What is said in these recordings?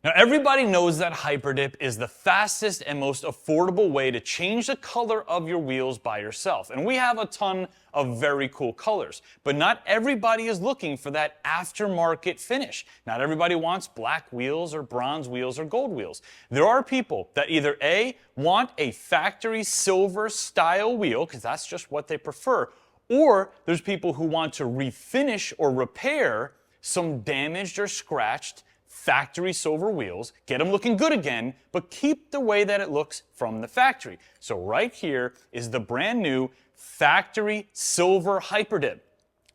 Now, everybody knows that Hyperdip is the fastest and most affordable way to change the color of your wheels by yourself. And we have a ton of very cool colors. But not everybody is looking for that aftermarket finish. Not everybody wants black wheels or bronze wheels or gold wheels. There are people that either A, want a factory silver style wheel, because that's just what they prefer, or there's people who want to refinish or repair some damaged or scratched factory silver wheels, get them looking good again, but keep the way that it looks from the factory. So right here is the brand new factory silver Hyperdip.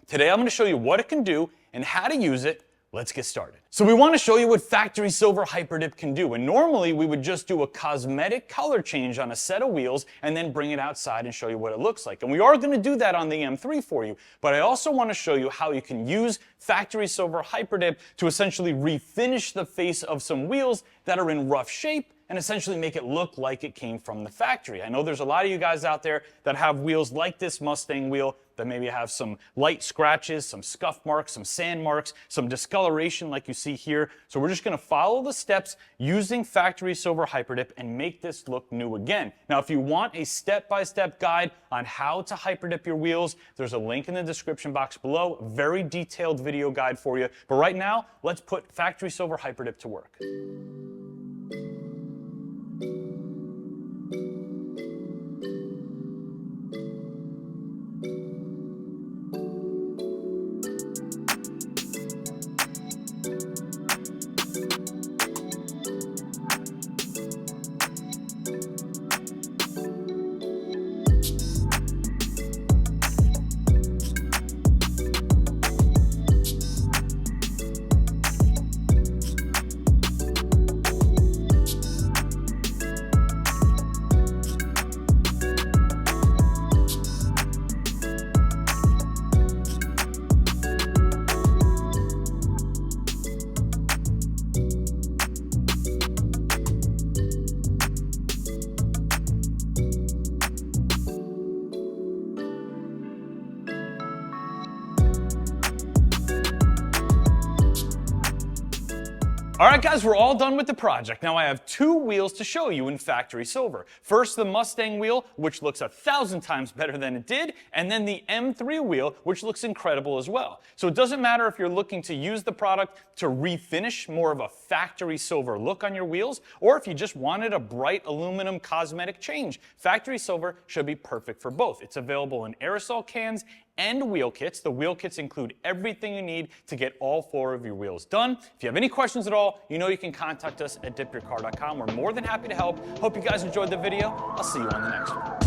Today I'm going to show you what it can do and how to use it. Let's get started. So we want to show you what factory silver Hyperdip can do. And normally we would just do a cosmetic color change on a set of wheels and then bring it outside and show you what it looks like. And we are going to do that on the M3 for you. But I also want to show you how you can use factory silver Hyperdip to essentially refinish the face of some wheels that are in rough shape and essentially make it look like it came from the factory. I know there's a lot of you guys out there that have wheels like this Mustang wheel that maybe have some light scratches, some scuff marks, some sand marks, some discoloration like you see here. So we're just going to follow the steps using factory silver Hyperdip and make this look new again. Now, if you want a step-by-step guide on how to Hyperdip your wheels, there's a link in the description box below, very detailed video guide for you. But right now, let's put factory silver Hyperdip to work. All right, guys, we're all done with the project. Now I have two wheels to show you in factory silver. First, the Mustang wheel, which looks 1,000 times better than it did, and then the M3 wheel, which looks incredible as well. So it doesn't matter if you're looking to use the product to refinish more of a factory silver look on your wheels, or if you just wanted a bright aluminum cosmetic change. Factory silver should be perfect for both. It's available in aerosol cans and wheel kits. The wheel kits include everything you need to get all 4 of your wheels done. If you have any questions at all, you know you can contact us at DipYourCar.com. We're more than happy to help. Hope you guys enjoyed the video. I'll see you on the next one.